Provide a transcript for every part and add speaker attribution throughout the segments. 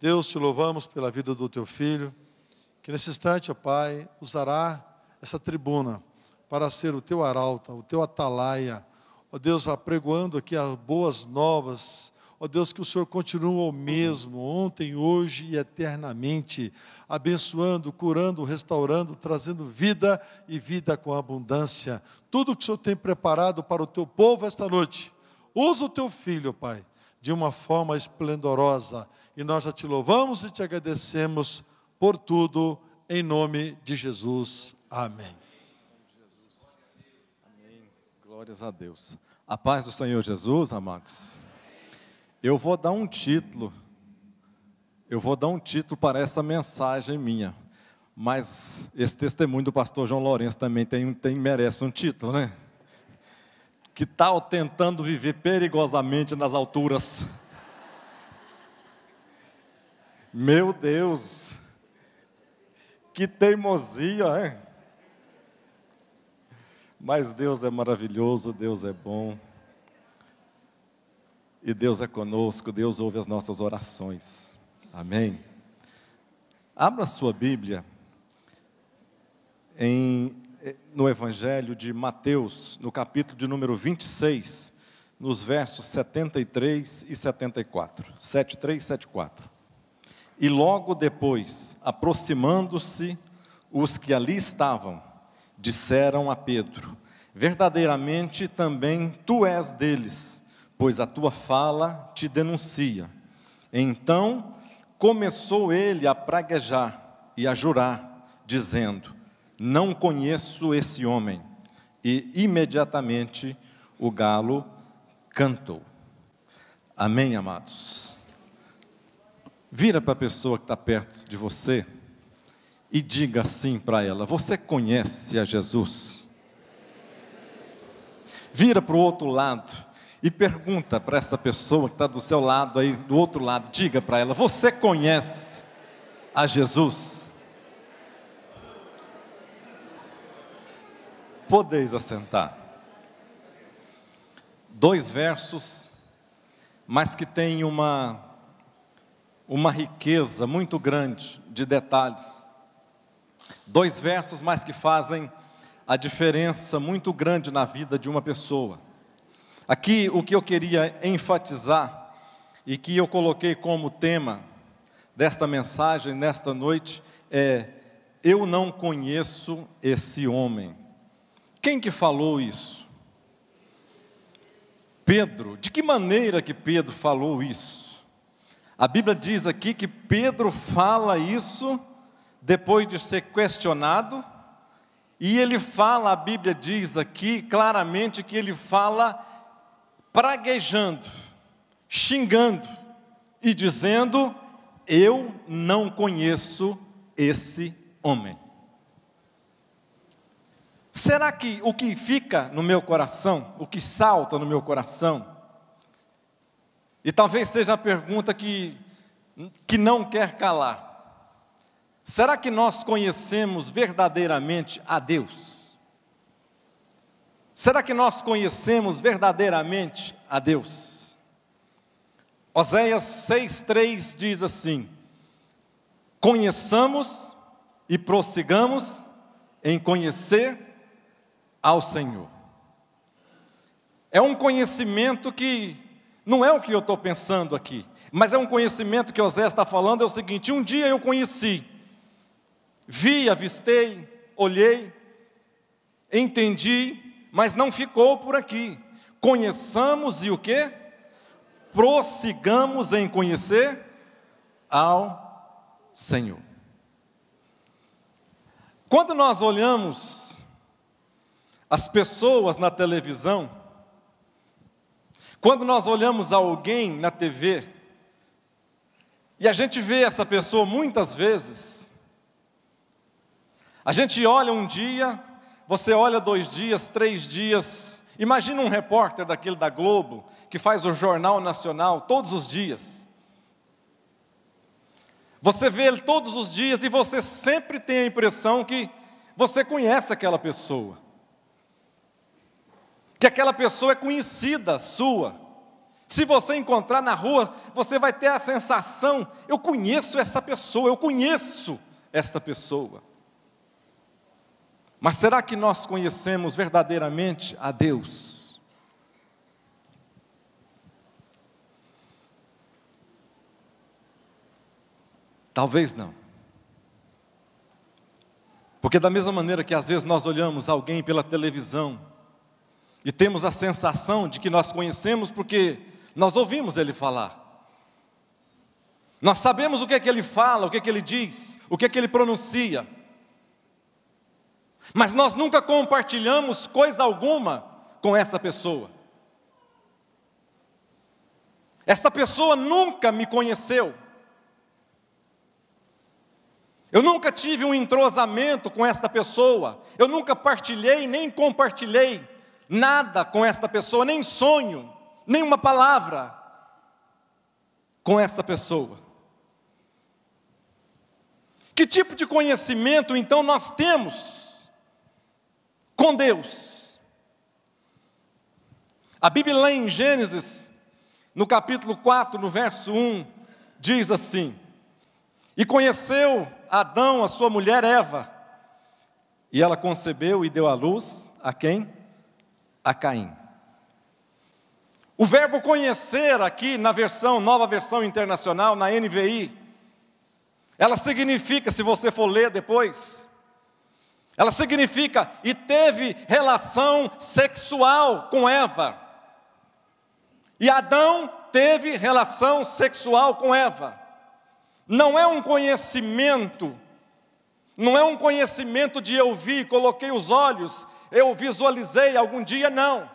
Speaker 1: Deus, te louvamos pela vida do teu filho, que nesse instante, ó Pai, usará essa tribuna para ser o teu arauto, o teu atalaia, ó Deus, apregoando aqui as boas novas. Ó Deus, que o Senhor continua o mesmo, ontem, hoje e eternamente, abençoando, curando, restaurando, trazendo vida e vida com abundância. Tudo que o Senhor tem preparado para o teu povo esta noite, usa o teu filho, Pai, de uma forma esplendorosa. E nós já te louvamos e te agradecemos por tudo, em nome de Jesus. Amém.
Speaker 2: Amém. Glórias a Deus. A paz do Senhor Jesus, amados. Eu vou dar um título para essa mensagem minha, mas esse testemunho do pastor João Lourenço também merece um título, né? Que tal tentando viver perigosamente nas alturas? Meu Deus, que teimosia, hein? Mas Deus é maravilhoso, Deus é bom. E Deus é conosco, Deus ouve as nossas orações. Amém? Abra sua Bíblia no Evangelho de Mateus, no capítulo de número 26, nos versos 73 e 74. 73 e 74. E logo depois, aproximando-se, os que ali estavam, disseram a Pedro: verdadeiramente também tu és deles, pois a tua fala te denuncia. Então começou ele a praguejar e a jurar, dizendo: não conheço esse homem. E imediatamente o galo cantou. Amém, amados? Vira para a pessoa que está perto de você e diga assim para ela: você conhece a Jesus? Vira para o outro lado e pergunta para essa pessoa que está do seu lado aí, do outro lado, diga para ela: você conhece a Jesus? Podeis assentar. 2 versos, mas que tem uma riqueza muito grande de detalhes. 2 versos, mas que fazem a diferença muito grande na vida de uma pessoa. Aqui o que eu queria enfatizar e que eu coloquei como tema desta mensagem nesta noite é: eu não conheço esse homem. Quem que falou isso? Pedro. De que maneira que Pedro falou isso? A Bíblia diz aqui que Pedro fala isso depois de ser questionado, e ele fala, a Bíblia diz aqui claramente que ele fala praguejando, xingando e dizendo: eu não conheço esse homem. Será que o que fica no meu coração, o que salta no meu coração, e talvez seja a pergunta que não quer calar: será que nós conhecemos verdadeiramente a Deus? Será que nós conhecemos verdadeiramente a Deus? Oséias 6,3 diz assim: conheçamos e prossigamos em conhecer ao Senhor. É um conhecimento que não é o que eu estou pensando aqui, mas é um conhecimento que Oséias está falando. É o seguinte: um dia eu conheci, vi, avistei, olhei, entendi, mas não ficou por aqui. Conheçamos e o quê? Prossigamos em conhecer ao Senhor. Quando nós olhamos as pessoas na televisão, quando nós olhamos alguém na TV, e a gente vê essa pessoa muitas vezes, a gente olha um dia, você olha 2 dias, 3 dias, imagina um repórter daquele da Globo, que faz o Jornal Nacional todos os dias. Você vê ele todos os dias e você sempre tem a impressão que você conhece aquela pessoa, que aquela pessoa é conhecida sua, Se você encontrar na rua, você vai ter a sensação: eu conheço essa pessoa, eu conheço esta pessoa. Mas será que nós conhecemos verdadeiramente a Deus? Talvez não. Porque da mesma maneira que às vezes nós olhamos alguém pela televisão e temos a sensação de que nós conhecemos porque nós ouvimos ele falar. Nós sabemos o que é que ele fala, o que é que ele diz, o que é que ele pronuncia. Mas nós nunca compartilhamos coisa alguma com essa pessoa. Esta pessoa nunca me conheceu. Eu nunca tive um entrosamento com esta pessoa. Eu nunca partilhei, nem compartilhei nada com esta pessoa, nem sonho, nem uma palavra com esta pessoa. Que tipo de conhecimento então nós temos com Deus? A Bíblia lá em Gênesis, no capítulo 4, no verso 1, diz assim: e conheceu Adão a sua mulher Eva, e ela concebeu e deu à luz a quem? A Caim. O verbo conhecer aqui na versão, nova versão internacional, na NVI, ela significa, se você for ler depois, ela significa, e teve relação sexual com Eva. E Adão teve relação sexual com Eva. Não é um conhecimento, não é um conhecimento de eu vi, coloquei os olhos, eu visualizei algum dia, não.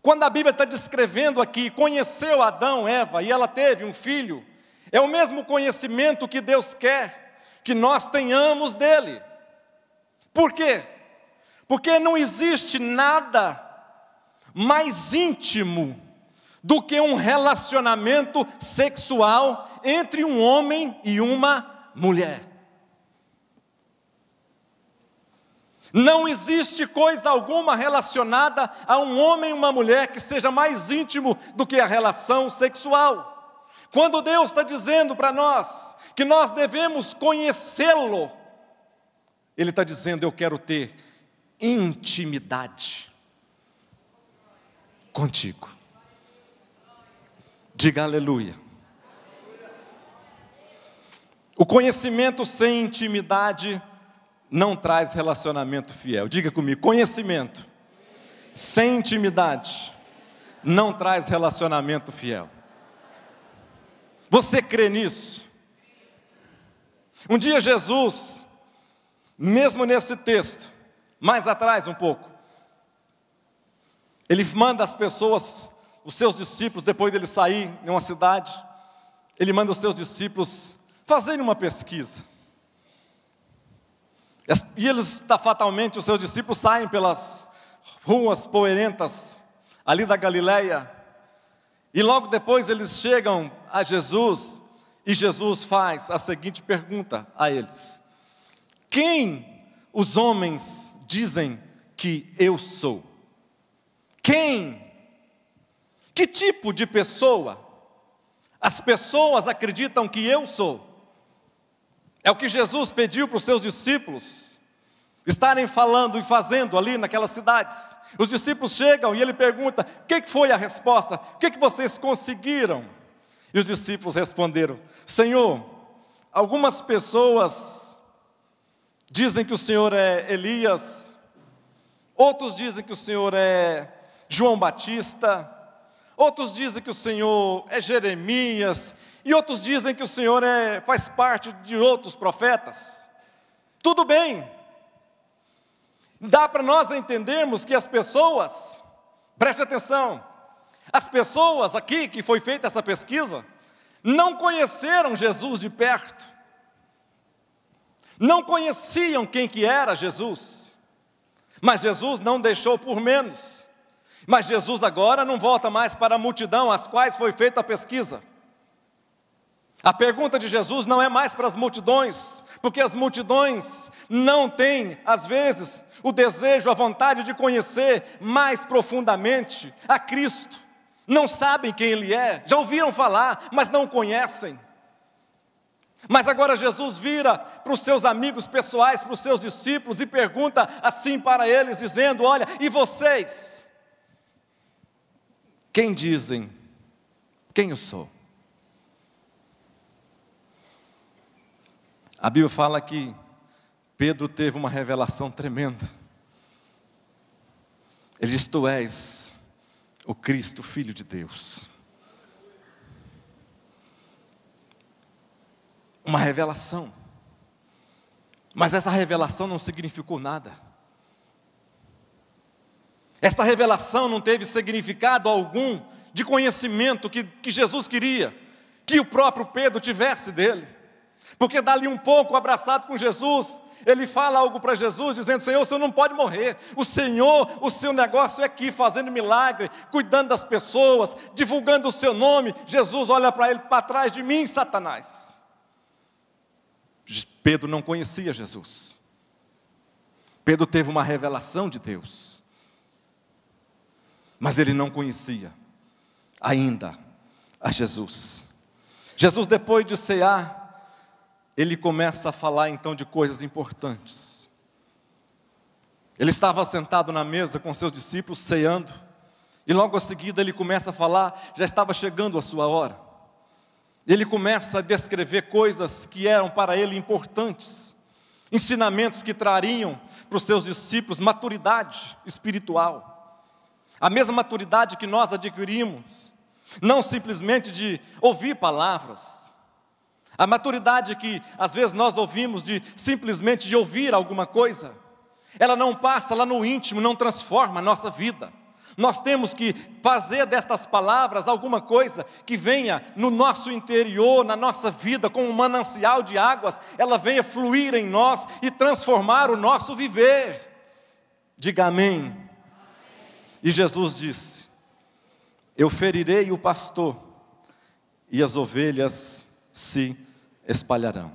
Speaker 2: Quando a Bíblia está descrevendo aqui, conheceu Adão, Eva, e ela teve um filho, é o mesmo conhecimento que Deus quer que nós tenhamos dele. Por quê? Porque não existe nada mais íntimo do que um relacionamento sexual entre um homem e uma mulher. Não existe coisa alguma relacionada a um homem e uma mulher que seja mais íntimo do que a relação sexual. Quando Deus está dizendo para nós que nós devemos conhecê-lo, Ele está dizendo: eu quero ter intimidade contigo. Diga aleluia. O conhecimento sem intimidade não traz relacionamento fiel. Diga comigo: conhecimento sem intimidade não traz relacionamento fiel. Você crê nisso? Um dia Jesus, mesmo nesse texto, mais atrás um pouco, Ele manda as pessoas, os seus discípulos, depois dele sair em uma cidade, Ele manda os seus discípulos fazerem uma pesquisa. E eles, fatalmente, os seus discípulos saem pelas ruas poeirentas ali da Galileia, e logo depois eles chegam a Jesus, e Jesus faz a seguinte pergunta a eles: quem os homens dizem que eu sou? Quem? Que tipo de pessoa as pessoas acreditam que eu sou? É o que Jesus pediu para os seus discípulos estarem falando e fazendo ali naquelas cidades. Os discípulos chegam e ele pergunta: o que foi a resposta? O que vocês conseguiram? E os discípulos responderam: Senhor, algumas pessoas dizem que o Senhor é Elias, outros dizem que o Senhor é João Batista, outros dizem que o Senhor é Jeremias, e outros dizem que o Senhor faz parte de outros profetas. Tudo bem, dá para nós entendermos que as pessoas, preste atenção, as pessoas aqui que foi feita essa pesquisa, não conheceram Jesus de perto, não conheciam quem que era Jesus, mas Jesus não deixou por menos. Mas Jesus agora não volta mais para a multidão às quais foi feita a pesquisa. A pergunta de Jesus não é mais para as multidões, porque as multidões não têm, às vezes, o desejo, a vontade de conhecer mais profundamente a Cristo. não sabem quem Ele é, já ouviram falar, mas não o conhecem. Mas agora Jesus vira para os seus amigos pessoais, para os seus discípulos, e pergunta assim para eles, dizendo: olha, e vocês? Quem dizem quem eu sou? A Bíblia fala que Pedro teve uma revelação tremenda. Ele diz: tu és o Cristo, Filho de Deus. Uma revelação. Mas essa revelação não significou nada. Essa revelação não teve significado algum de conhecimento que Jesus queria que o próprio Pedro tivesse dele. Porque dali um pouco, abraçado com Jesus, ele fala algo para Jesus, dizendo: Senhor, o Senhor não pode morrer. O Senhor, o seu negócio é aqui, fazendo milagre, cuidando das pessoas, divulgando o seu nome. Jesus olha para ele: para trás de mim, Satanás. Pedro não conhecia Jesus. Pedro teve uma revelação de Deus, mas ele não conhecia ainda a Jesus. Jesus, depois de cear, ele começa a falar então de coisas importantes. Ele estava sentado na mesa com seus discípulos, ceando, e logo a seguida ele começa a falar, já estava chegando a sua hora. Ele começa a descrever coisas que eram para ele importantes, ensinamentos que trariam para os seus discípulos maturidade espiritual, a mesma maturidade que nós adquirimos, não simplesmente de ouvir palavras, a maturidade que às vezes nós ouvimos de simplesmente de ouvir alguma coisa, ela não passa lá no íntimo, não transforma a nossa vida. Nós temos que fazer destas palavras alguma coisa que venha no nosso interior, na nossa vida, como um manancial de águas, ela venha fluir em nós e transformar o nosso viver. Diga amém. E Jesus disse: eu ferirei o pastor, e as ovelhas se espalharão.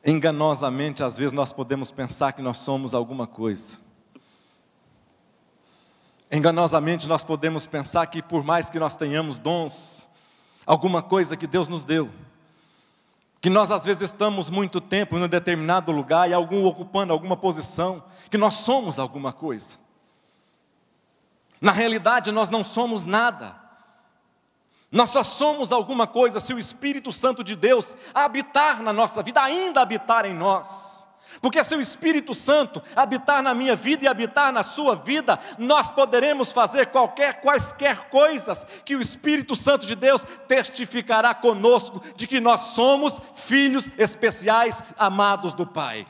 Speaker 2: Enganosamente, às vezes nós podemos pensar que nós somos alguma coisa. Enganosamente nós podemos pensar que por mais que nós tenhamos dons, alguma coisa que Deus nos deu, que nós às vezes estamos muito tempo em um determinado lugar e ocupando alguma posição, que nós somos alguma coisa. Na realidade nós não somos nada. Nós só somos alguma coisa se o Espírito Santo de Deus habitar na nossa vida, ainda habitar em nós. Porque se o Espírito Santo habitar na minha vida e habitar na sua vida, nós poderemos fazer quaisquer coisas que o Espírito Santo de Deus testificará conosco de que nós somos filhos especiais, amados do Pai.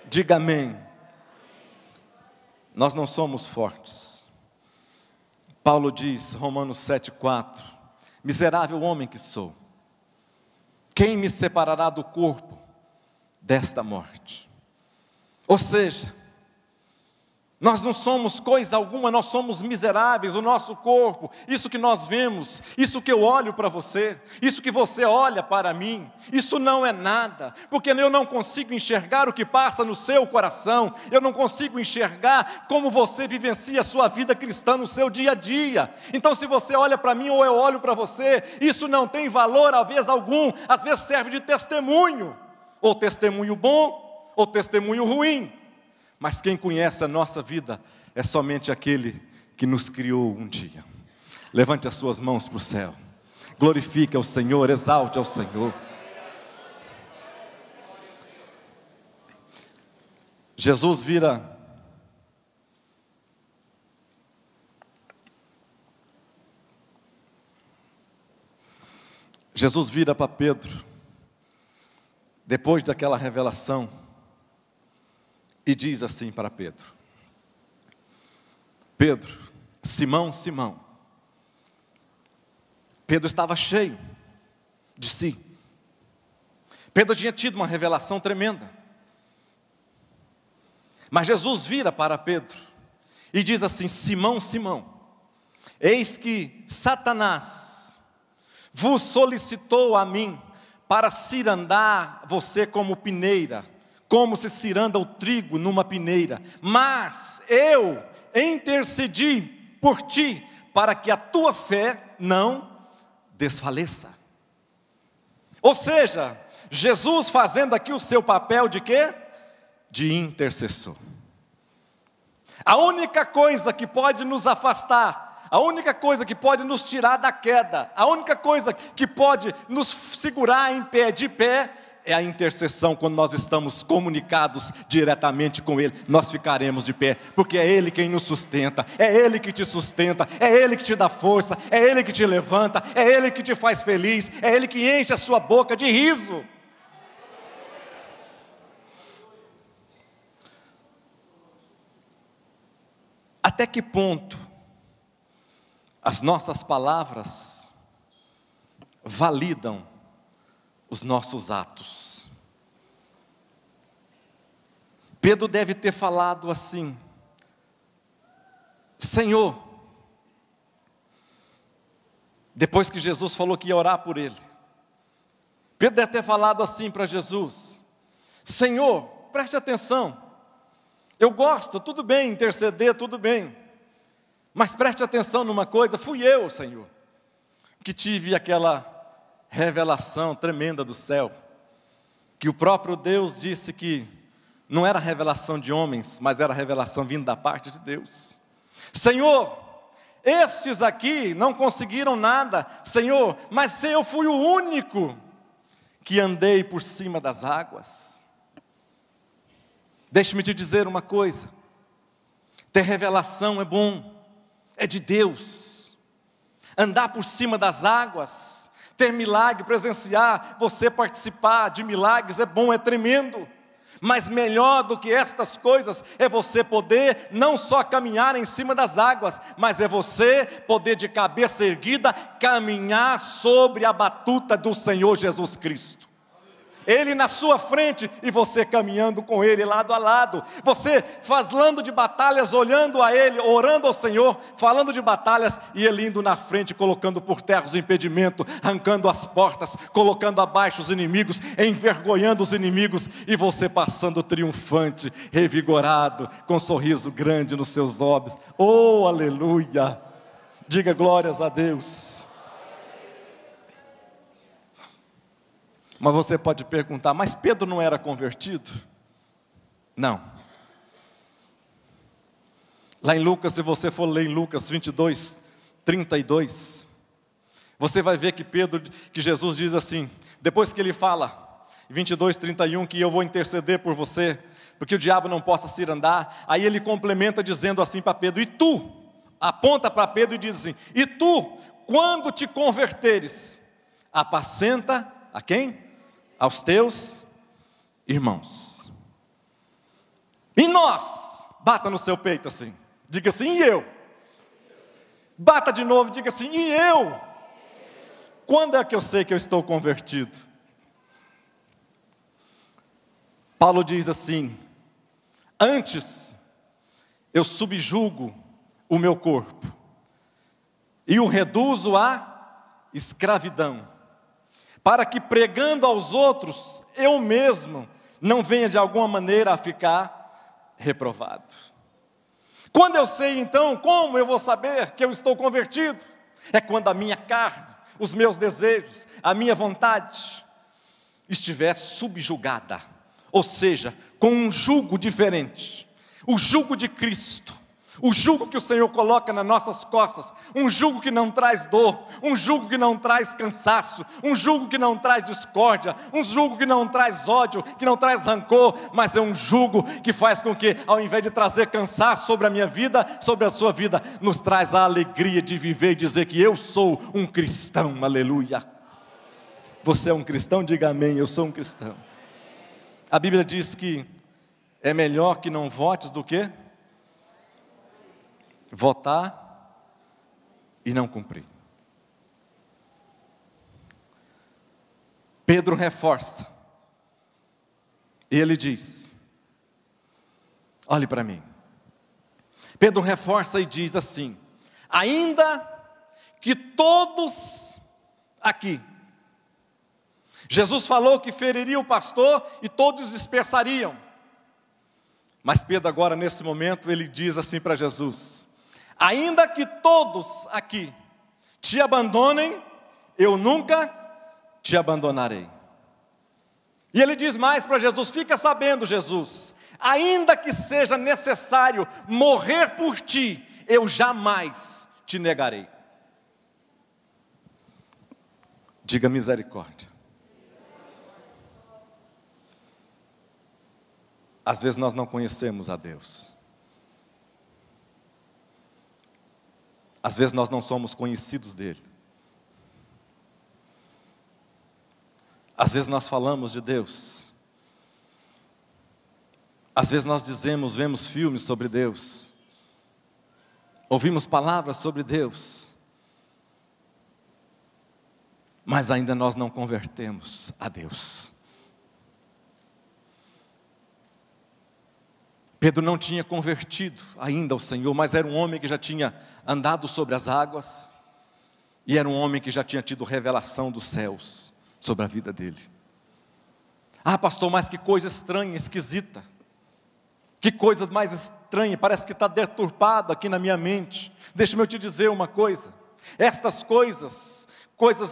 Speaker 2: Diga amém. Nós não somos fortes. Paulo diz, Romanos 7,4: miserável homem que sou, quem me separará do corpo desta morte? Ou seja, nós não somos coisa alguma, nós somos miseráveis. O nosso corpo, isso que nós vemos, isso que eu olho para você, isso que você olha para mim, isso não é nada, porque eu não consigo enxergar o que passa no seu coração, eu não consigo enxergar como você vivencia a sua vida cristã no seu dia a dia. Então se você olha para mim ou eu olho para você, isso não tem valor às vezes algum, às vezes serve de testemunho, ou testemunho bom, ou testemunho ruim. Mas quem conhece a nossa vida é somente aquele que nos criou um dia. Levante as suas mãos para o céu. Glorifique ao Senhor, exalte ao Senhor. Jesus vira para Pedro, depois daquela revelação, e diz assim para Pedro: Pedro, Simão, Simão. Pedro estava cheio de si. Pedro tinha tido uma revelação tremenda. Mas Jesus vira para Pedro e diz assim: Simão, Simão, eis que Satanás vos solicitou a mim para cirandar você como peneira, como se ciranda o trigo numa peneira. Mas eu intercedi por ti, para que a tua fé não desfaleça. Ou seja, Jesus fazendo aqui o seu papel de quê? De intercessor. A única coisa que pode nos afastar, a única coisa que pode nos tirar da queda, a única coisa que pode nos segurar em pé, de pé, é a intercessão. Quando nós estamos comunicados diretamente com Ele, nós ficaremos de pé, porque é Ele quem nos sustenta, é Ele que te sustenta, é Ele que te dá força, é Ele que te levanta, é Ele que te faz feliz, é Ele que enche a sua boca de riso. Até que ponto as nossas palavras validam os nossos atos? Pedro deve ter falado assim: Senhor, depois que Jesus falou que ia orar por ele, Pedro deve ter falado assim para Jesus: Senhor, preste atenção, eu gosto, tudo bem, interceder, tudo bem, mas preste atenção numa coisa, fui eu, Senhor, que tive aquela revelação tremenda do céu, que o próprio Deus disse que não era revelação de homens, mas era revelação vindo da parte de Deus. Senhor, estes aqui não conseguiram nada, Senhor, mas eu fui o único que andei por cima das águas. Deixe-me te dizer uma coisa, ter revelação é bom, é de Deus. Andar por cima das águas, ter milagre, presenciar, você participar de milagres é bom, é tremendo. Mas melhor do que estas coisas é você poder não só caminhar em cima das águas, mas é você poder de cabeça erguida caminhar sobre a batuta do Senhor Jesus Cristo. Ele na sua frente e você caminhando com Ele lado a lado. Você falando de batalhas, olhando a Ele, orando ao Senhor, falando de batalhas e Ele indo na frente, colocando por terra os impedimentos, arrancando as portas, colocando abaixo os inimigos, envergonhando os inimigos, e você passando triunfante, revigorado, com um sorriso grande nos seus olhos. Oh, aleluia! Diga glórias a Deus. Mas você pode perguntar, mas Pedro não era convertido? Não. Lá em Lucas, se você for ler em Lucas 22, 32, você vai ver que Jesus diz assim, depois que ele fala, 22, 31, que eu vou interceder por você, porque o diabo não possa se andar, aí ele complementa dizendo assim para Pedro, e tu, aponta para Pedro e diz assim, e tu, quando te converteres, apacenta a quem? Aos teus irmãos. E nós, bata no seu peito assim, diga assim, e eu? Bata de novo, diga assim, e eu? Quando é que eu sei que eu estou convertido? Paulo diz assim, antes eu subjugo o meu corpo e o reduzo à escravidão, para que pregando aos outros, eu mesmo não venha de alguma maneira a ficar reprovado. Quando eu sei então, como eu vou saber que eu estou convertido? É quando a minha carne, os meus desejos, a minha vontade estiver subjugada, ou seja, com um jugo diferente, o jugo de Cristo. O jugo que o Senhor coloca nas nossas costas, um jugo que não traz dor, um jugo que não traz cansaço, um jugo que não traz discórdia, um jugo que não traz ódio, que não traz rancor, mas é um jugo que faz com que, ao invés de trazer cansaço sobre a minha vida, sobre a sua vida, nos traz a alegria de viver e dizer que eu sou um cristão, aleluia. Você é um cristão? Diga amém, eu sou um cristão. A Bíblia diz que é melhor que não votes do que votar e não cumprir. Pedro reforça. E ele diz, olhe para mim. Pedro reforça e diz assim, ainda que todos aqui, Jesus falou que feriria o pastor e todos dispersariam. Mas Pedro agora, nesse momento, ele diz assim para Jesus: ainda que todos aqui te abandonem, eu nunca te abandonarei. E ele diz mais para Jesus: fica sabendo, Jesus, ainda que seja necessário morrer por ti, eu jamais te negarei. Diga misericórdia. Às vezes nós não conhecemos a Deus. Às vezes nós não somos conhecidos dele. Às vezes nós falamos de Deus. Às vezes nós dizemos, vemos filmes sobre Deus. Ouvimos palavras sobre Deus. Mas ainda nós não convertemos a Deus. Pedro não tinha convertido ainda ao Senhor, mas era um homem que já tinha andado sobre as águas, e era um homem que já tinha tido revelação dos céus sobre a vida dele. Ah, pastor, mas que coisa estranha, esquisita. Que coisa mais estranha, parece que está deturpado aqui na minha mente. Deixa-me eu te dizer uma coisa. Estas coisas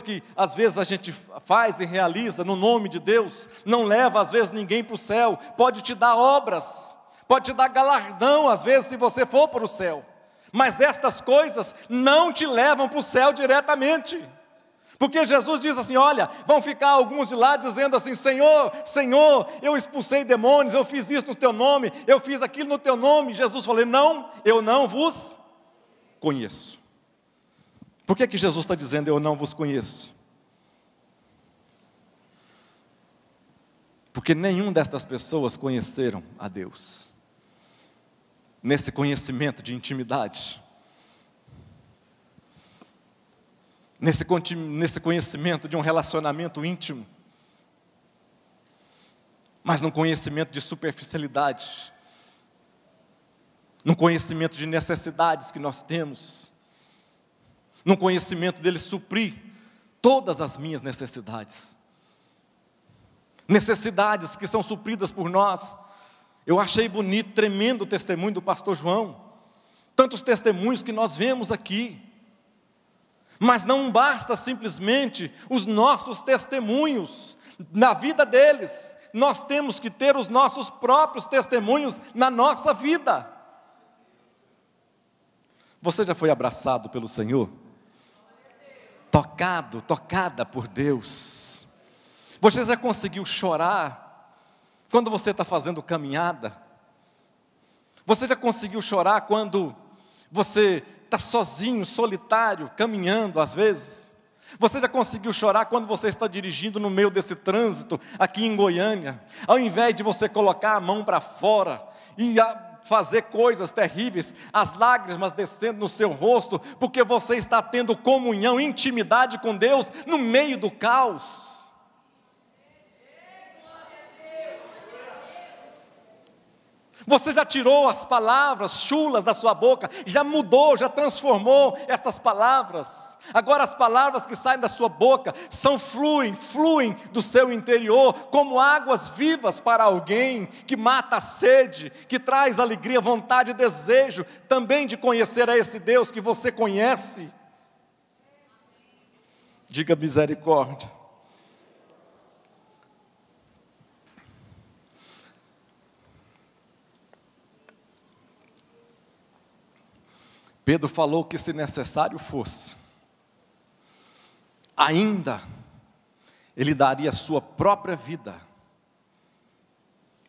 Speaker 2: que às vezes a gente faz e realiza no nome de Deus, não leva às vezes ninguém para o céu. Pode te dar obras, pode te dar galardão às vezes se você for para o céu. Mas estas coisas não te levam para o céu diretamente. Porque Jesus diz assim, olha, vão ficar alguns de lá dizendo assim, Senhor, Senhor, eu expulsei demônios, eu fiz isso no teu nome, eu fiz aquilo no teu nome. Jesus falou, não, eu não vos conheço. Por que Jesus está dizendo, eu não vos conheço? Porque nenhum destas pessoas conheceram a Deus. Nesse conhecimento de intimidade. Nesse conhecimento de um relacionamento íntimo, mas num conhecimento de superficialidade, num conhecimento de necessidades que nós temos, num conhecimento dele suprir todas as minhas necessidades, necessidades que são supridas por nós. Eu achei bonito, tremendo o testemunho do pastor João, tantos testemunhos que nós vemos aqui. Mas não basta simplesmente os nossos testemunhos na vida deles. Nós temos que ter os nossos próprios testemunhos na nossa vida. Você já foi abraçado pelo Senhor? Tocada por Deus? Você já conseguiu chorar quando você está fazendo caminhada? Você já conseguiu chorar quando você está sozinho, solitário, caminhando às vezes? Você já conseguiu chorar quando você está dirigindo no meio desse trânsito aqui em Goiânia? Ao invés de você colocar a mão para fora e fazer coisas terríveis, as lágrimas descendo no seu rosto, porque você está tendo comunhão, intimidade com Deus no meio do caos. Você já tirou as palavras chulas da sua boca, já mudou, já transformou estas palavras. Agora as palavras que saem da sua boca fluem do seu interior como águas vivas para alguém que mata a sede, que traz alegria, vontade e desejo também de conhecer a esse Deus que você conhece. Diga misericórdia. Pedro falou que se necessário fosse, ainda ele daria a sua própria vida,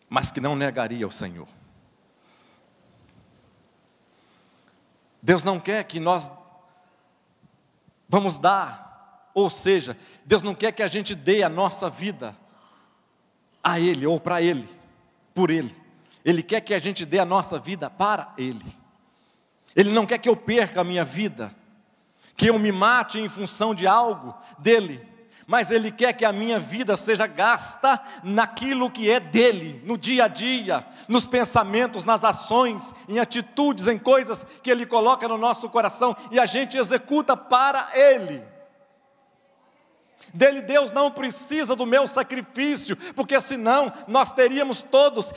Speaker 2: mas que não negaria o Senhor. Deus não quer que nós vamos dar, ou seja, Deus não quer que a gente dê a nossa vida a Ele ou para Ele, por Ele. Ele quer que a gente dê a nossa vida para Ele. Ele não quer que eu perca a minha vida, que eu me mate em função de algo dele, mas Ele quer que a minha vida seja gasta naquilo que é dele, no dia a dia, nos pensamentos, nas ações, em atitudes, em coisas que Ele coloca no nosso coração e a gente executa para Ele. Deus não precisa do meu sacrifício, porque senão nós teríamos todos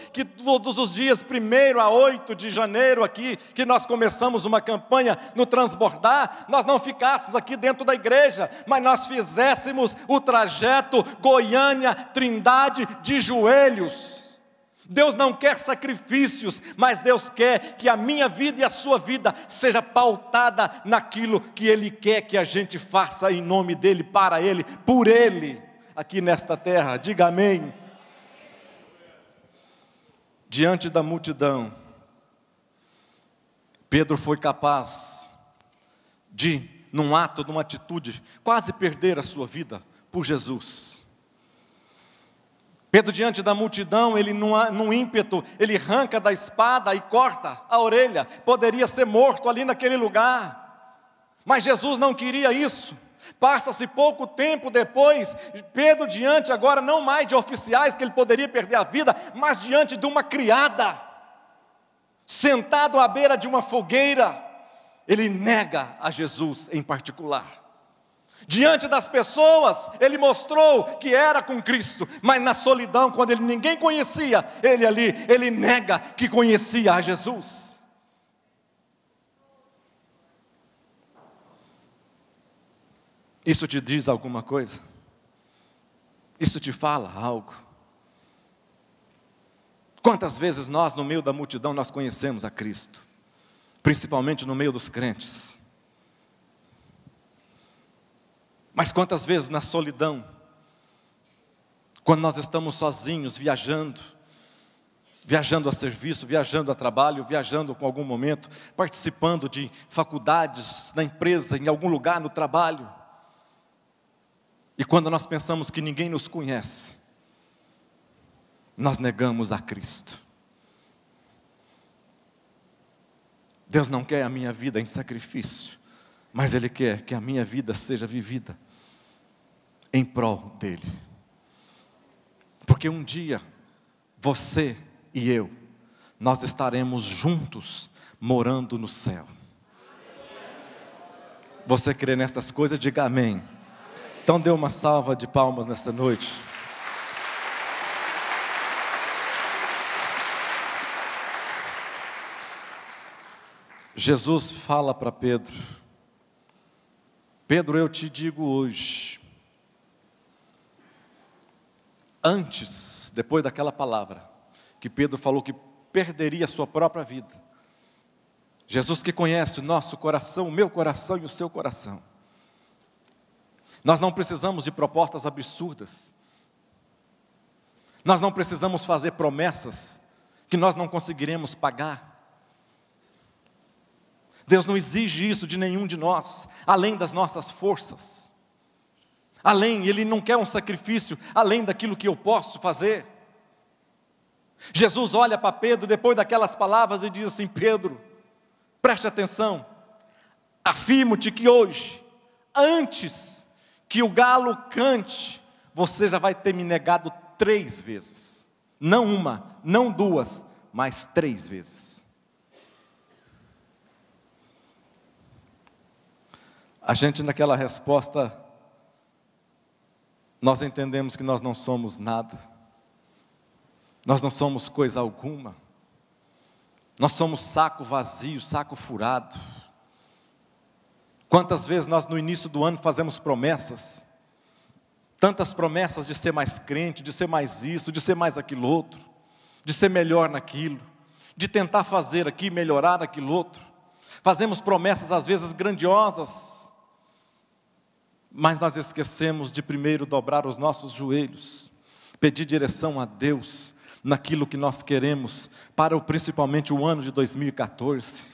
Speaker 2: os dias, 1º a 8 de janeiro aqui, que nós começamos uma campanha no Transbordar, nós não ficássemos aqui dentro da igreja, mas nós fizéssemos o trajeto Goiânia, Trindade de joelhos. Deus não quer sacrifícios, mas Deus quer que a minha vida e a sua vida seja pautada naquilo que Ele quer que a gente faça em nome dEle, para Ele, por Ele, aqui nesta terra. Diga amém. Diante da multidão, Pedro foi capaz de, num ato, numa atitude, quase perder a sua vida por Jesus. Pedro, diante da multidão, ele num ímpeto, ele arranca da espada e corta a orelha. Poderia ser morto ali naquele lugar. Mas Jesus não queria isso. Passa-se pouco tempo depois, Pedro diante agora não mais de oficiais que ele poderia perder a vida, mas diante de uma criada, sentado à beira de uma fogueira, ele nega a Jesus em particular. Diante das pessoas, ele mostrou que era com Cristo, mas na solidão, quando ninguém conhecia, ele nega que conhecia a Jesus. Isso te diz alguma coisa? Isso te fala algo? Quantas vezes nós, no meio da multidão, nós conhecemos a Cristo? Principalmente no meio dos crentes. Mas quantas vezes na solidão, quando nós estamos sozinhos, viajando a serviço, viajando a trabalho, viajando com algum momento, participando de faculdades, na empresa, em algum lugar no trabalho, e quando nós pensamos que ninguém nos conhece, nós negamos a Cristo. Deus não quer a minha vida em sacrifício, mas Ele quer que a minha vida seja vivida em prol dEle. Porque um dia, você e eu, nós estaremos juntos, morando no céu. Você crê nestas coisas? Diga amém. Então dê uma salva de palmas nesta noite. Jesus fala para Pedro: Pedro, eu te digo hoje, antes, depois daquela palavra, que Pedro falou que perderia a sua própria vida, Jesus que conhece o nosso coração, o meu coração e o seu coração, nós não precisamos de propostas absurdas, nós não precisamos fazer promessas que nós não conseguiremos pagar. Deus não exige isso de nenhum de nós, além das nossas forças. Ele não quer um sacrifício além daquilo que eu posso fazer. Jesus olha para Pedro depois daquelas palavras e diz assim: Pedro, preste atenção, afirmo-te que hoje, antes que o galo cante, você já vai ter me negado 3 vezes. Não uma, não 2, mas 3 vezes. A gente naquela resposta, nós entendemos que nós não somos nada, nós não somos coisa alguma, nós somos saco vazio, saco furado. Quantas vezes nós no início do ano fazemos promessas, tantas promessas de ser mais crente, de ser mais isso, de ser mais aquilo outro, de ser melhor naquilo, de tentar fazer aqui, melhorar aquilo outro. Fazemos promessas às vezes grandiosas, mas nós esquecemos de primeiro dobrar os nossos joelhos, pedir direção a Deus naquilo que nós queremos para principalmente o ano de 2014.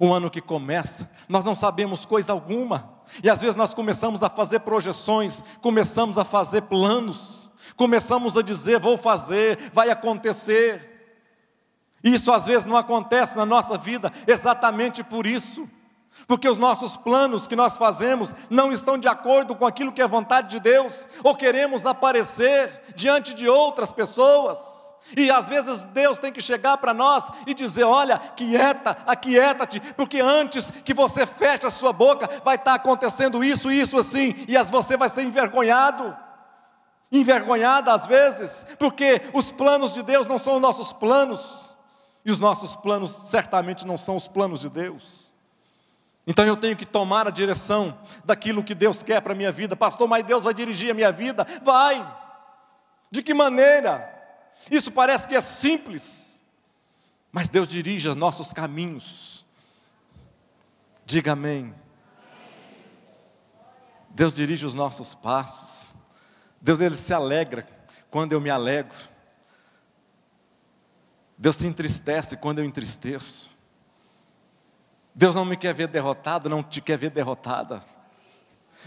Speaker 2: Um ano que começa, nós não sabemos coisa alguma, e às vezes nós começamos a fazer projeções, começamos a fazer planos, começamos a dizer: vou fazer, vai acontecer. Isso às vezes não acontece na nossa vida exatamente por isso. Porque os nossos planos que nós fazemos não estão de acordo com aquilo que é vontade de Deus, ou queremos aparecer diante de outras pessoas, E às vezes Deus tem que chegar para nós e dizer: olha, aquieta-te, porque antes que você feche a sua boca, vai estar acontecendo isso, isso, assim, e você vai ser envergonhada às vezes, porque os planos de Deus não são os nossos planos, e os nossos planos certamente não são os planos de Deus. Então eu tenho que tomar a direção daquilo que Deus quer para a minha vida. Pastor, mas Deus vai dirigir a minha vida? Vai! De que maneira? Isso parece que é simples, mas Deus dirige os nossos caminhos. Diga amém. Deus dirige os nossos passos. Deus, Ele se alegra quando eu me alegro. Deus se entristece quando eu entristeço. Deus não me quer ver derrotado, não te quer ver derrotada.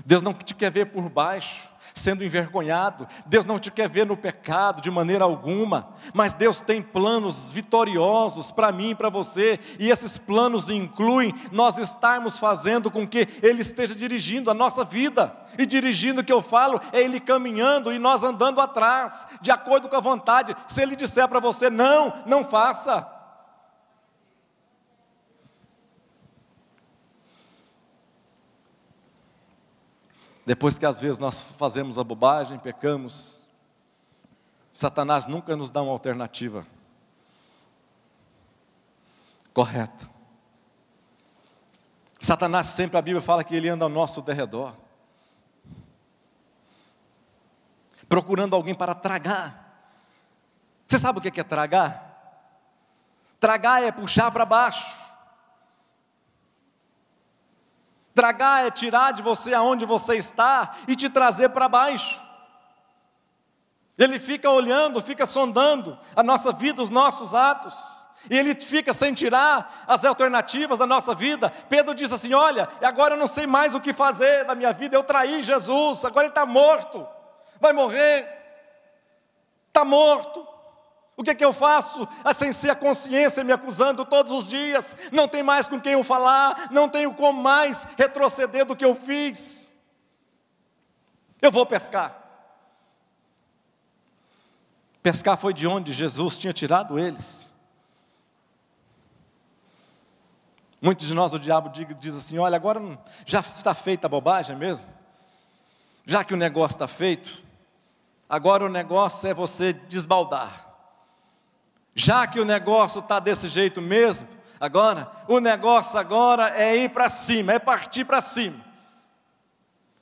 Speaker 2: Deus não te quer ver por baixo, sendo envergonhado. Deus não te quer ver no pecado de maneira alguma. Mas Deus tem planos vitoriosos para mim e para você. E esses planos incluem nós estarmos fazendo com que Ele esteja dirigindo a nossa vida. E dirigindo, o que eu falo, é Ele caminhando e nós andando atrás, de acordo com a vontade. Se Ele disser para você: não, não faça. Depois que às vezes nós fazemos a bobagem, pecamos, Satanás nunca nos dá uma alternativa correta. Satanás sempre, a Bíblia fala que ele anda ao nosso derredor, procurando alguém para tragar. Você sabe o que é tragar? Tragar é puxar para baixo. Tragar é tirar de você aonde você está e te trazer para baixo. Ele fica olhando, fica sondando a nossa vida, os nossos atos. E ele fica sem tirar as alternativas da nossa vida. Pedro diz assim: olha, agora eu não sei mais o que fazer da minha vida. Eu traí Jesus, agora ele está morto. Vai morrer. Está morto. O que é que eu faço? Sem ser a consciência me acusando todos os dias. Não tem mais com quem eu falar. Não tenho como mais retroceder do que eu fiz. Eu vou pescar. Pescar foi de onde Jesus tinha tirado eles. Muitos de nós, o diabo diz assim: olha, agora já está feita a bobagem mesmo. Já que o negócio está feito, agora o negócio é você desbaldar. Já que o negócio está desse jeito mesmo, agora, o negócio agora é ir para cima, é partir para cima.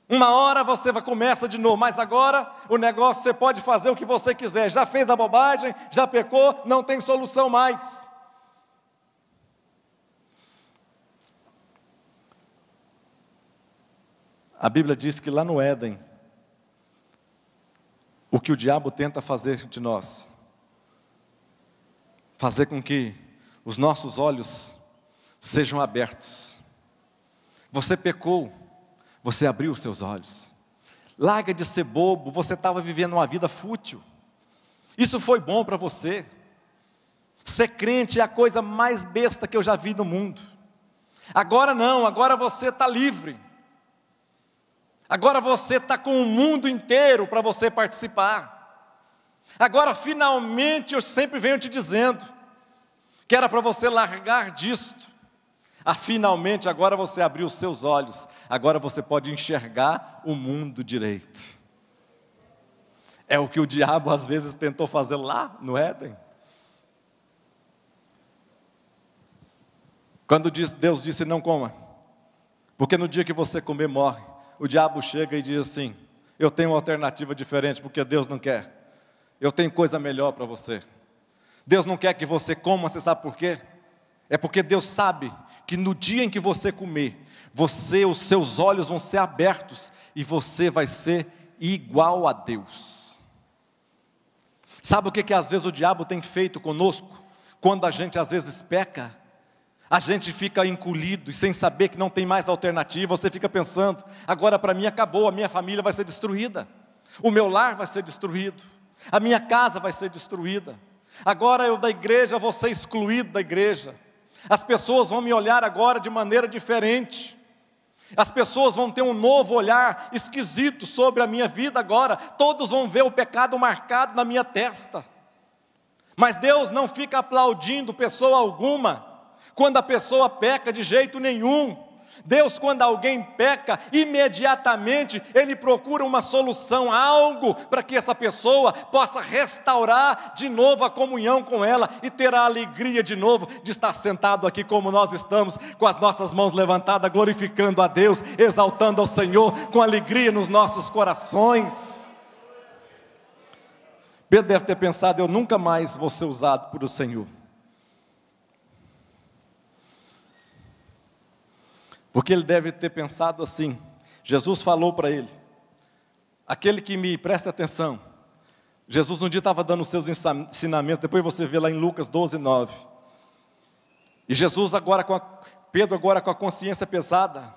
Speaker 2: Uma hora você começa de novo, mas agora o negócio você pode fazer o que você quiser. Já fez a bobagem, já pecou, não tem solução mais. A Bíblia diz que lá no Éden, o que o diabo tenta fazer de nós, fazer com que os nossos olhos sejam abertos. Você pecou, você abriu os seus olhos. Larga de ser bobo, você estava vivendo uma vida fútil. Isso foi bom para você. Ser crente é a coisa mais besta que eu já vi no mundo. Agora não, agora você está livre. Agora você está com o mundo inteiro para você participar. Agora finalmente eu sempre venho te dizendo que era para você largar disto. Finalmente agora você abriu os seus olhos. Agora você pode enxergar o mundo direito. É o que o diabo às vezes tentou fazer lá no Éden. Quando Deus disse: não coma, porque no dia que você comer morre. O diabo chega e diz assim: eu tenho uma alternativa diferente, porque Deus não quer. Eu tenho coisa melhor para você. Deus não quer que você coma, você sabe por quê? É porque Deus sabe que no dia em que você comer, os seus olhos vão ser abertos e você vai ser igual a Deus. Sabe o que às vezes o diabo tem feito conosco? Quando a gente às vezes peca, a gente fica encolhido e sem saber que não tem mais alternativa. Você fica pensando: agora para mim acabou, a minha família vai ser destruída, o meu lar vai ser destruído, a minha casa vai ser destruída. Agora eu da igreja vou ser excluído da igreja. As pessoas vão me olhar agora de maneira diferente. As pessoas vão ter um novo olhar esquisito sobre a minha vida agora. Todos vão ver o pecado marcado na minha testa. Mas Deus não fica aplaudindo pessoa alguma, quando a pessoa peca de jeito nenhum. Deus, quando alguém peca, imediatamente Ele procura uma solução, algo para que essa pessoa possa restaurar de novo a comunhão com ela e ter a alegria de novo de estar sentado aqui como nós estamos, com as nossas mãos levantadas, glorificando a Deus, exaltando ao Senhor, com alegria nos nossos corações. Pedro deve ter pensado: eu nunca mais vou ser usado por o Senhor. Porque ele deve ter pensado assim. Jesus falou para ele, aquele que me presta atenção. Jesus um dia estava dando os seus ensinamentos, depois você vê lá em Lucas 12:9. E Jesus Pedro agora com a consciência pesada,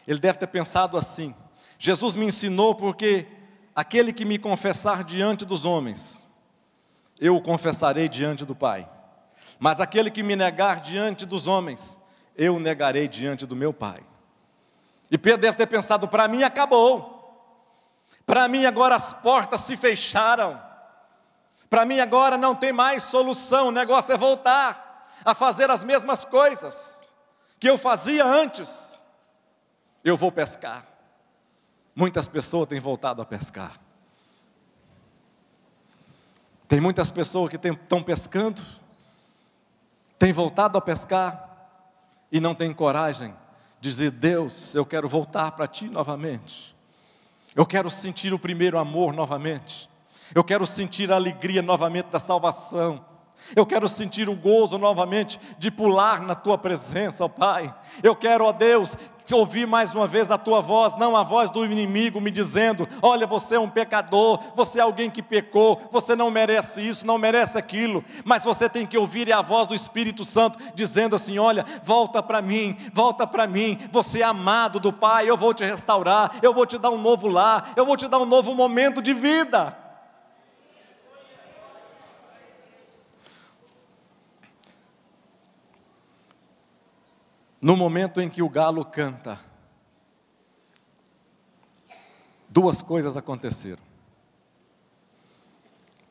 Speaker 2: ele deve ter pensado assim: Jesus me ensinou porque aquele que me confessar diante dos homens, eu o confessarei diante do Pai. Mas aquele que me negar diante dos homens, eu o negarei diante do meu Pai. E Pedro deve ter pensado: para mim acabou. Para mim agora as portas se fecharam. Para mim agora não tem mais solução. O negócio é voltar a fazer as mesmas coisas que eu fazia antes. Eu vou pescar. Muitas pessoas têm voltado a pescar. Tem muitas pessoas que estão pescando, têm voltado a pescar e não têm coragem de dizer: Deus, eu quero voltar para Ti novamente. Eu quero sentir o primeiro amor novamente. Eu quero sentir a alegria novamente da salvação. Eu quero sentir o gozo novamente de pular na Tua presença, ó Pai. Eu quero, ó Deus, ouvir mais uma vez a Tua voz, não a voz do inimigo me dizendo: olha, você é um pecador, você é alguém que pecou, você não merece isso, não merece aquilo. Mas você tem que ouvir a voz do Espírito Santo dizendo assim: olha, volta para mim, você é amado do Pai, eu vou te restaurar, eu vou te dar um novo lar, eu vou te dar um novo momento de vida. No momento em que o galo canta, duas coisas aconteceram.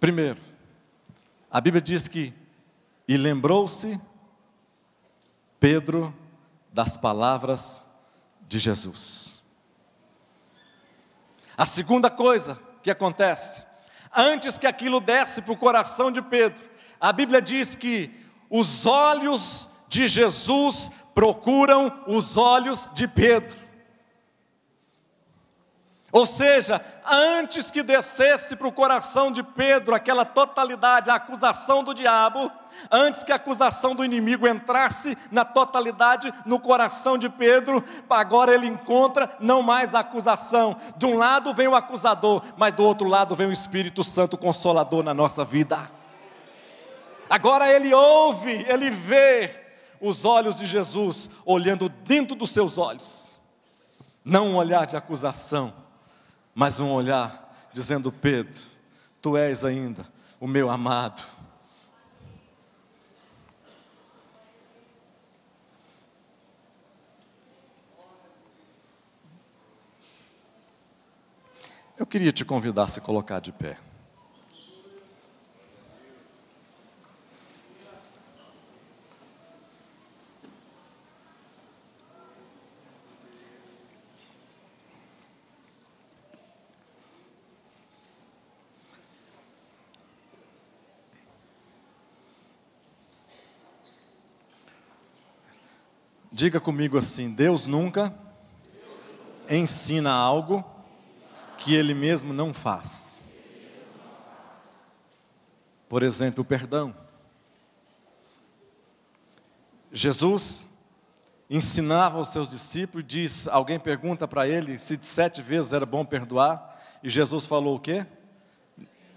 Speaker 2: Primeiro, a Bíblia diz que: e lembrou-se Pedro das palavras de Jesus. A segunda coisa que acontece, antes que aquilo desce para o coração de Pedro, a Bíblia diz que os olhos de Jesus procuram os olhos de Pedro. Ou seja, antes que descesse para o coração de Pedro aquela totalidade, a acusação do diabo, antes que a acusação do inimigo entrasse na totalidade no coração de Pedro, agora ele encontra não mais a acusação. De um lado vem o acusador, mas do outro lado vem o Espírito Santo Consolador na nossa vida. Agora ele ouve, ele vê os olhos de Jesus olhando dentro dos seus olhos. Não um olhar de acusação, mas um olhar dizendo: Pedro, tu és ainda o meu amado. Eu queria te convidar a se colocar de pé. Diga comigo assim: Deus nunca ensina algo que Ele mesmo não faz. Por exemplo, o perdão. Jesus ensinava aos seus discípulos, alguém pergunta para Ele se de 7 vezes era bom perdoar, e Jesus falou o quê?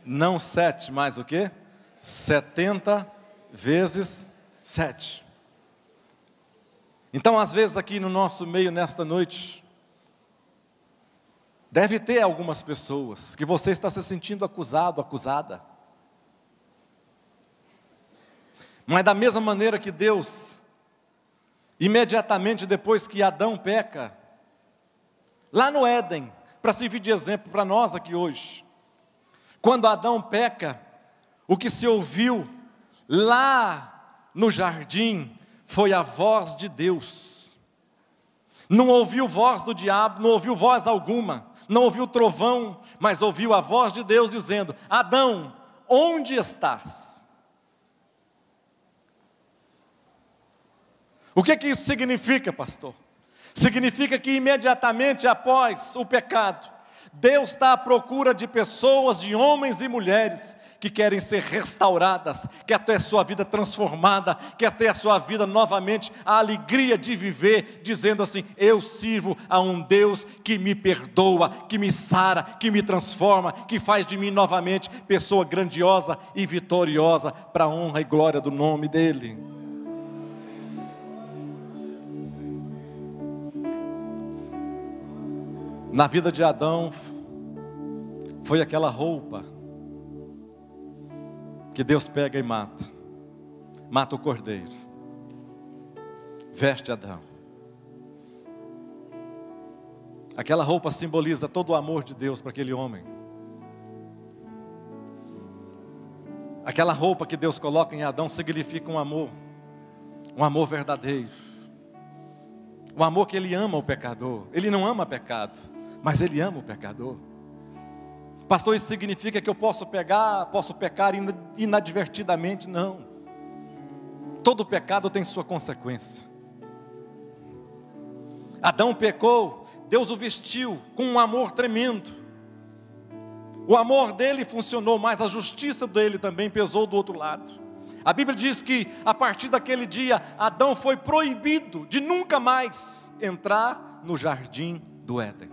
Speaker 2: Não 7, mas o quê? 70 vezes 7. Então, às vezes aqui no nosso meio, nesta noite, deve ter algumas pessoas que você está se sentindo acusado, acusada. Mas da mesma maneira que Deus, imediatamente depois que Adão peca, lá no Éden, para servir de exemplo para nós aqui hoje, quando Adão peca, o que se ouviu Lá no jardim foi a voz de Deus. Não ouviu voz do diabo, não ouviu voz alguma, não ouviu trovão, mas ouviu a voz de Deus dizendo: Adão, onde estás? O que isso significa, pastor? Significa que imediatamente após o pecado, Deus está à procura de pessoas, de homens e mulheres que querem ser restauradas, quer ter a sua vida transformada, quer ter a sua vida novamente, a alegria de viver, dizendo assim: eu sirvo a um Deus que me perdoa, que me sara, que me transforma, que faz de mim novamente pessoa grandiosa e vitoriosa, para a honra e glória do nome dEle. Na vida de Adão, foi aquela roupa que Deus pega e mata o cordeiro, veste Adão. Aquela roupa simboliza todo o amor de Deus para aquele homem. Aquela roupa que Deus coloca em Adão significa um amor verdadeiro, um amor que Ele ama o pecador. Ele não ama pecado, mas Ele ama o pecador. Pastor, isso significa que eu posso pecar inadvertidamente? Não. Todo pecado tem sua consequência. Adão pecou, Deus o vestiu com um amor tremendo. O amor dele funcionou, mas a justiça dele também pesou do outro lado. A Bíblia diz que a partir daquele dia, Adão foi proibido de nunca mais entrar no jardim do Éden.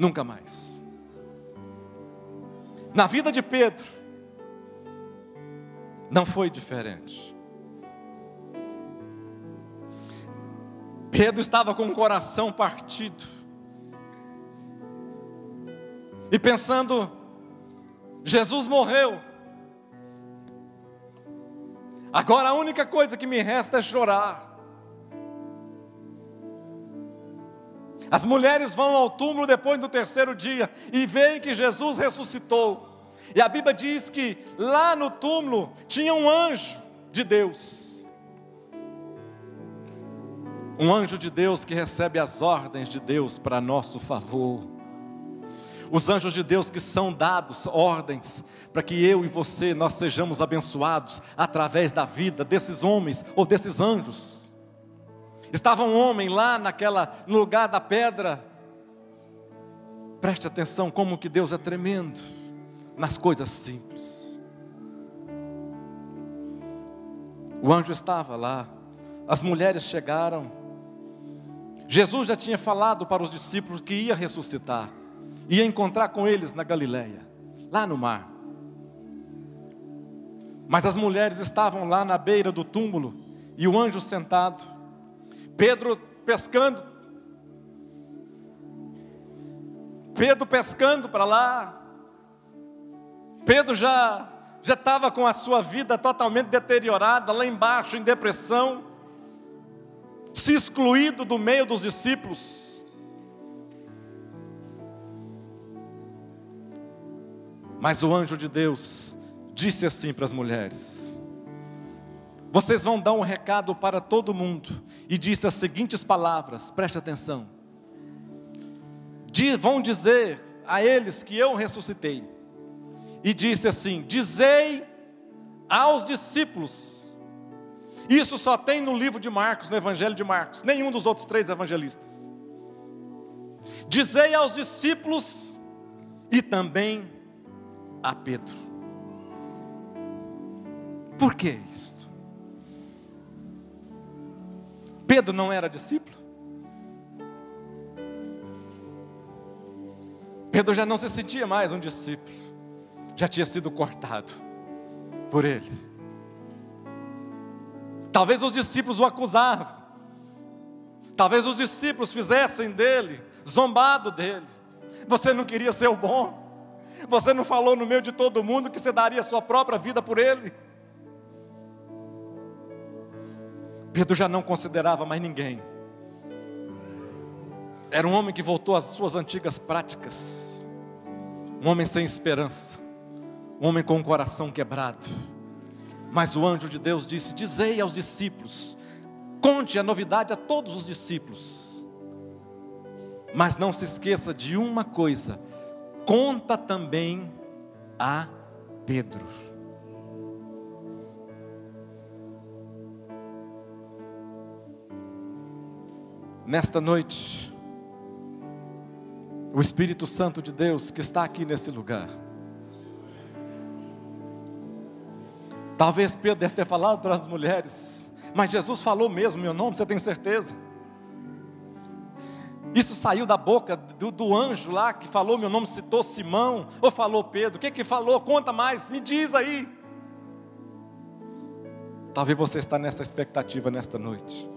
Speaker 2: Nunca mais. Na vida de Pedro, não foi diferente. Pedro estava com o coração partido, e pensando: Jesus morreu, agora a única coisa que me resta é chorar. As mulheres vão ao túmulo depois do terceiro dia e veem que Jesus ressuscitou. E a Bíblia diz que lá no túmulo tinha um anjo de Deus. Um anjo de Deus que recebe as ordens de Deus para nosso favor. Os anjos de Deus que são dados ordens para que eu e você, nós sejamos abençoados através da vida desses homens ou desses anjos. Estava um homem lá no lugar da pedra. Preste atenção como que Deus é tremendo nas coisas simples. O anjo estava lá, as mulheres chegaram. Jesus já tinha falado para os discípulos que ia ressuscitar, ia encontrar com eles na Galileia, lá no mar. Mas as mulheres estavam lá na beira do túmulo e o anjo sentado. Pedro pescando para lá. Pedro já estava com a sua vida totalmente deteriorada, lá embaixo em depressão, se excluído do meio dos discípulos. Mas o anjo de Deus disse assim para as mulheres: vocês vão dar um recado para todo mundo. E disse as seguintes palavras, preste atenção: vão dizer a eles que eu ressuscitei. E disse assim: dizei aos discípulos. Isso só tem no livro de Marcos, no Evangelho de Marcos, nenhum dos outros 3 evangelistas. Dizei aos discípulos e também a Pedro. Por que isto? Pedro não era discípulo? Pedro já não se sentia mais um discípulo, já tinha sido cortado por ele. Talvez os discípulos o acusavam, talvez os discípulos fizessem dele, zombado dele. Você não queria ser o bom? Você não falou no meio de todo mundo que você daria a sua própria vida por ele? Pedro já não considerava mais ninguém. Era um homem que voltou às suas antigas práticas. Um homem sem esperança. Um homem com o coração quebrado. Mas o anjo de Deus disse: dizei aos discípulos, conte a novidade a todos os discípulos, mas não se esqueça de uma coisa, conta também a Pedro. Nesta noite, o Espírito Santo de Deus que está aqui nesse lugar, talvez Pedro deve ter falado para as mulheres, mas Jesus falou mesmo meu nome, você tem certeza? Isso saiu da boca do anjo lá que falou meu nome, citou Simão, ou falou Pedro? O que falou? Conta mais, me diz aí. Talvez você está nessa expectativa nesta noite.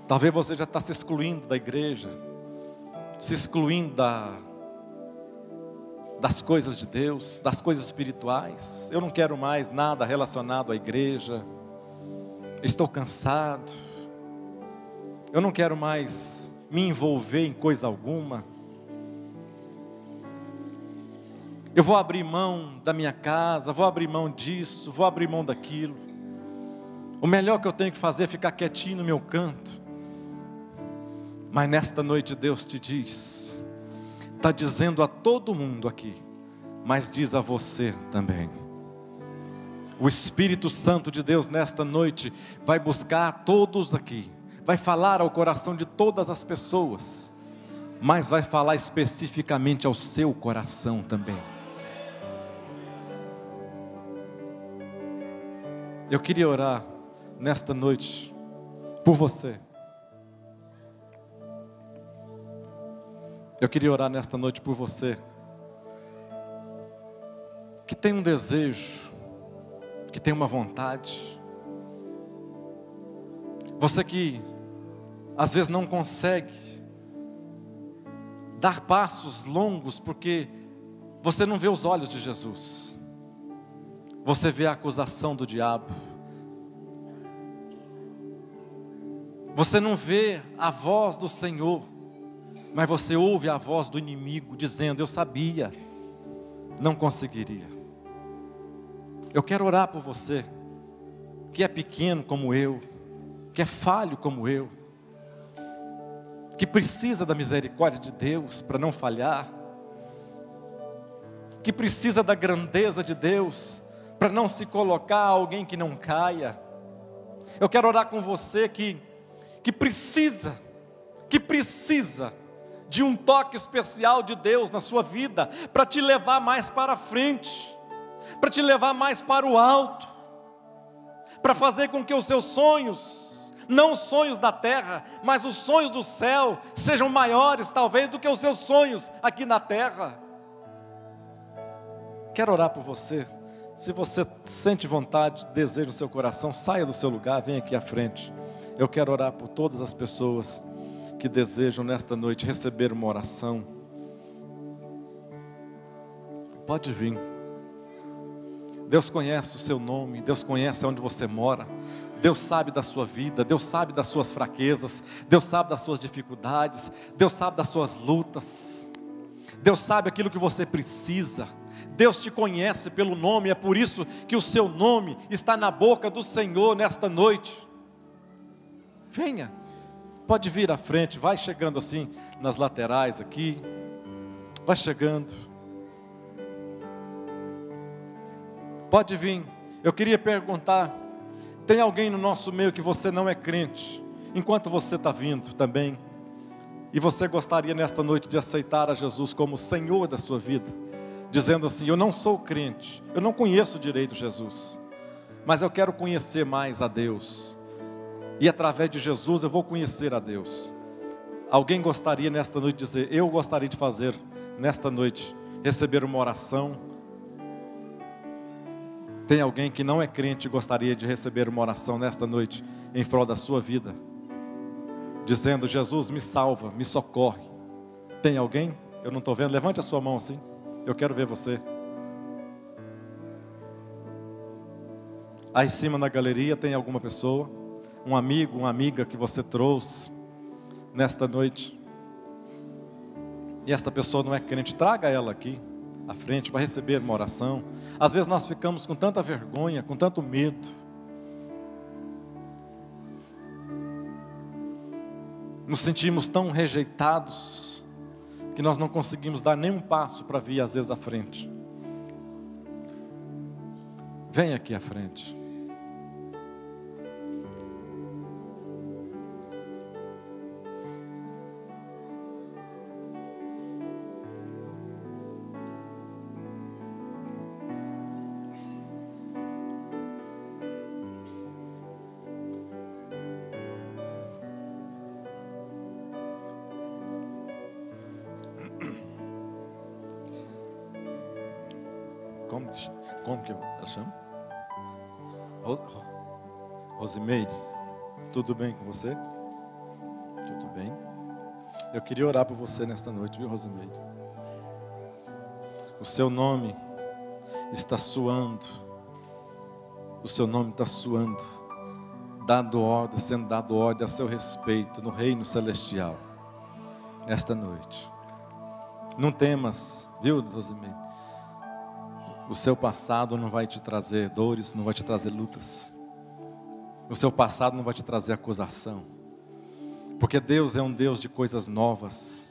Speaker 2: Talvez você já está se excluindo da igreja, se excluindo das coisas de Deus, das coisas espirituais. Eu não quero mais nada relacionado à igreja, estou cansado, eu não quero mais me envolver em coisa alguma. Eu vou abrir mão da minha casa, vou abrir mão disso, vou abrir mão daquilo. O melhor que eu tenho que fazer é ficar quietinho no meu canto. Mas nesta noite Deus te diz, está dizendo a todo mundo aqui, mas diz a você também. O Espírito Santo de Deus nesta noite vai buscar todos aqui, vai falar ao coração de todas as pessoas, mas vai falar especificamente ao seu coração também. Eu queria orar nesta noite por você. Eu queria orar nesta noite por você, que tem um desejo, que tem uma vontade. Você que às vezes não consegue dar passos longos, porque você não vê os olhos de Jesus. Você vê a acusação do diabo. Você não vê a voz do Senhor, mas você ouve a voz do inimigo dizendo: eu sabia, não conseguiria. Eu quero orar por você, que é pequeno como eu, que é falho como eu, que precisa da misericórdia de Deus para não falhar, que precisa da grandeza de Deus para não se colocar alguém que não caia. Eu quero orar com você que precisa de um toque especial de Deus na sua vida, para te levar mais para frente, para te levar mais para o alto, para fazer com que os seus sonhos, não os sonhos da terra, mas os sonhos do céu, sejam maiores talvez do que os seus sonhos aqui na terra. Quero orar por você. Se você sente vontade, desejo no seu coração, saia do seu lugar, venha aqui à frente. Eu quero orar por todas as pessoas que desejam nesta noite receber uma oração. Pode vir. Deus conhece o seu nome, Deus conhece onde você mora, Deus sabe da sua vida, Deus sabe das suas fraquezas, Deus sabe das suas dificuldades, Deus sabe das suas lutas, Deus sabe aquilo que você precisa. Deus te conhece pelo nome, é por isso que o seu nome está na boca do Senhor nesta noite. Venha, pode vir à frente, vai chegando assim nas laterais aqui, vai chegando. Pode vir. Eu queria perguntar, tem alguém no nosso meio que você não é crente, enquanto você está vindo também, e você gostaria nesta noite de aceitar a Jesus como Senhor da sua vida, dizendo assim: eu não sou crente, eu não conheço direito Jesus, mas eu quero conhecer mais a Deus, e através de Jesus eu vou conhecer a Deus. Alguém gostaria nesta noite de dizer: eu gostaria de fazer nesta noite, receber uma oração? Tem alguém que não é crente e gostaria de receber uma oração nesta noite, em prol da sua vida, dizendo: Jesus, me salva, me socorre? Tem alguém? Eu não estou vendo, levante a sua mão assim, eu quero ver você. Aí em cima na galeria tem alguma pessoa, um amigo, uma amiga que você trouxe nesta noite, e esta pessoa não é crente, traga ela aqui, à frente para receber uma oração. Às vezes nós ficamos com tanta vergonha, com tanto medo. Nos sentimos tão rejeitados que nós não conseguimos dar nenhum passo para vir às vezes à frente. Vem aqui à frente. Como que ela chama? Rosimeire, tudo bem com você? Tudo bem? Eu queria orar por você nesta noite, viu, Rosimeire? O seu nome está suando. O seu nome está suando. Sendo dado ordem a seu respeito no reino celestial. Nesta noite. Não temas, viu, Rosimeire? O seu passado não vai te trazer dores, não vai te trazer lutas. O seu passado não vai te trazer acusação. Porque Deus é um Deus de coisas novas.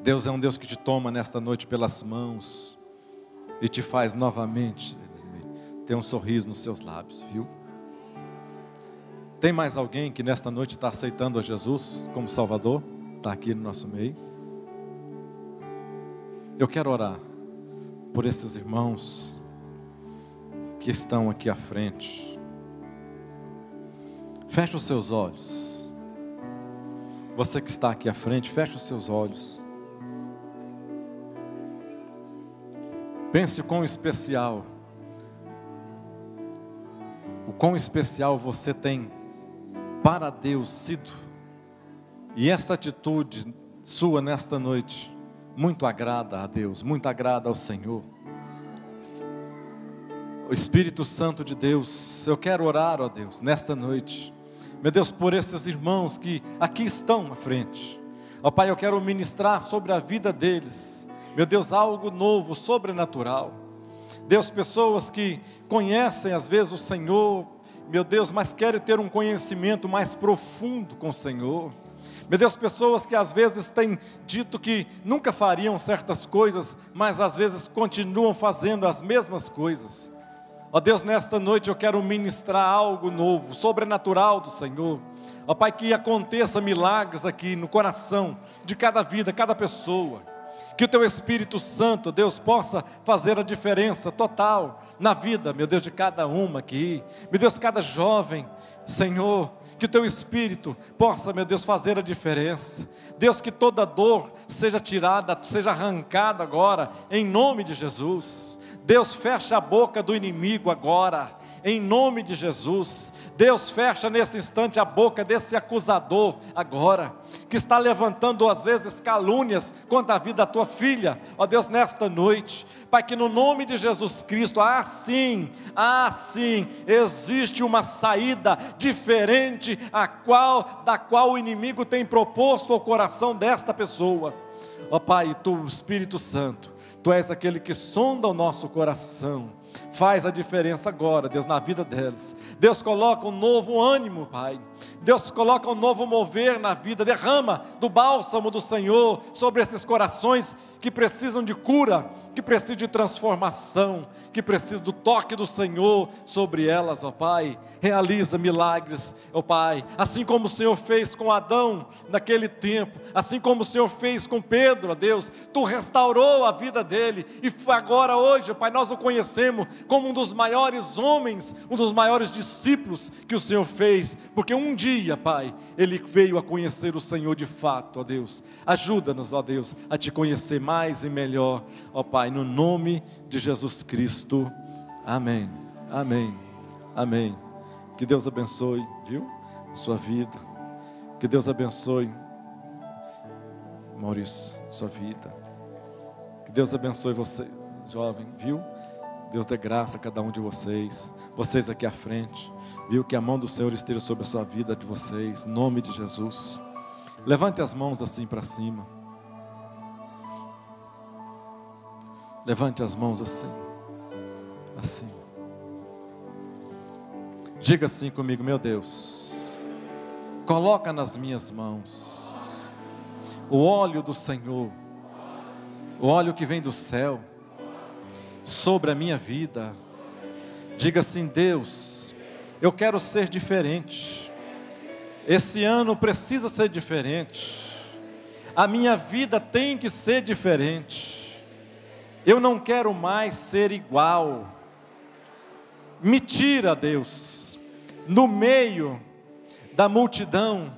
Speaker 2: Deus é um Deus que te toma nesta noite pelas mãos e te faz novamente ter um sorriso nos seus lábios, viu? Tem mais alguém que nesta noite está aceitando a Jesus como Salvador? Está aqui no nosso meio. Eu quero orar por esses irmãos que estão aqui à frente. Feche os seus olhos. Você que está aqui à frente, feche os seus olhos. Pense o quão especial você tem para Deus sido. E essa atitude sua nesta noite muito agrada a Deus, muito agrada ao Senhor. O Espírito Santo de Deus, eu quero orar, ó Deus, nesta noite, meu Deus, por esses irmãos que aqui estão à frente. Ó Pai, eu quero ministrar sobre a vida deles, meu Deus, algo novo, sobrenatural. Deus, pessoas que conhecem às vezes o Senhor, meu Deus, mas querem ter um conhecimento mais profundo com o Senhor. Meu Deus, pessoas que às vezes têm dito que nunca fariam certas coisas, mas às vezes continuam fazendo as mesmas coisas. Ó Deus, nesta noite eu quero ministrar algo novo, sobrenatural do Senhor. Ó Pai, que aconteça milagres aqui no coração de cada vida, cada pessoa. Que o Teu Espírito Santo, Deus, possa fazer a diferença total na vida, meu Deus, de cada uma aqui. Meu Deus, cada jovem, Senhor, que o Teu Espírito possa, meu Deus, fazer a diferença. Deus, que toda dor seja tirada, seja arrancada agora, em nome de Jesus. Deus, fecha a boca do inimigo agora, em nome de Jesus. Deus, fecha nesse instante a boca desse acusador agora, que está levantando às vezes calúnias contra a vida da tua filha, ó Deus, nesta noite. Pai, que no nome de Jesus Cristo, sim, existe uma saída diferente da qual o inimigo tem proposto ao coração desta pessoa. Ó Pai, Tu, Espírito Santo, Tu és aquele que sonda o nosso coração. Faz a diferença agora, Deus, na vida deles. Deus, coloca um novo ânimo, Pai. Deus, coloca um novo mover na vida. Derrama do bálsamo do Senhor sobre esses corações que precisam de cura, que precisam de transformação, que precisam do toque do Senhor sobre elas, ó Pai. Realiza milagres, ó Pai, assim como o Senhor fez com Adão naquele tempo, assim como o Senhor fez com Pedro, ó Deus. Tu restaurou a vida dele, e agora hoje, ó Pai, nós o conhecemos como um dos maiores homens, um dos maiores discípulos que o Senhor fez, porque um dia, Pai, ele veio a conhecer o Senhor de fato, ó Deus. Ajuda-nos, ó Deus, a Te conhecer mais e melhor, ó Pai, no nome de Jesus Cristo, amém, amém, amém. Que Deus abençoe, viu, sua vida. Que Deus abençoe, Maurício, sua vida. Que Deus abençoe você, jovem, viu? Deus dê graça a cada um de vocês. Vocês aqui à frente, viu? Que a mão do Senhor esteja sobre a sua vida de vocês, em nome de Jesus. Levante as mãos assim para cima. Levante as mãos assim. Assim. Diga assim comigo: meu Deus, coloca nas minhas mãos o óleo do Senhor, o óleo que vem do céu, sobre a minha vida. Diga assim: Deus, eu quero ser diferente. Esse ano precisa ser diferente. A minha vida tem que ser diferente. Eu não quero mais ser igual. Me tira, Deus, no meio da multidão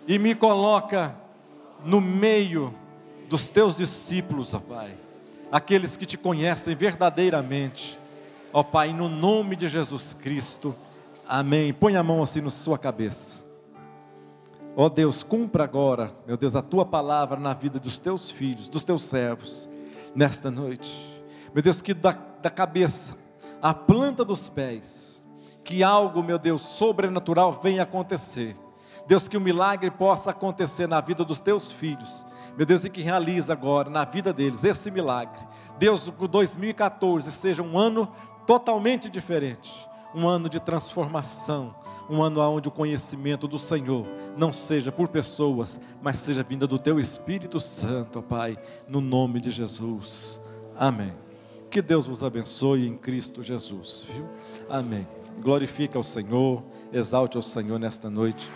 Speaker 2: e me coloca no meio dos teus discípulos, ó Pai, aqueles que te conhecem verdadeiramente, ó Pai, no nome de Jesus Cristo, amém. Põe a mão assim na sua cabeça. Ó Deus, cumpra agora, meu Deus, a tua palavra na vida dos teus filhos, dos teus servos, nesta noite. Meu Deus, que da cabeça, a planta dos pés, que algo, meu Deus, sobrenatural venha acontecer. Deus, que o milagre possa acontecer na vida dos teus filhos, meu Deus, e que realiza agora na vida deles esse milagre. Deus, o 2014 seja um ano totalmente diferente, um ano de transformação, um ano onde o conhecimento do Senhor não seja por pessoas, mas seja vinda do teu Espírito Santo, ó Pai, no nome de Jesus, amém. Que Deus vos abençoe em Cristo Jesus, viu? Amém. Glorifica ao Senhor, exalte ao Senhor nesta noite.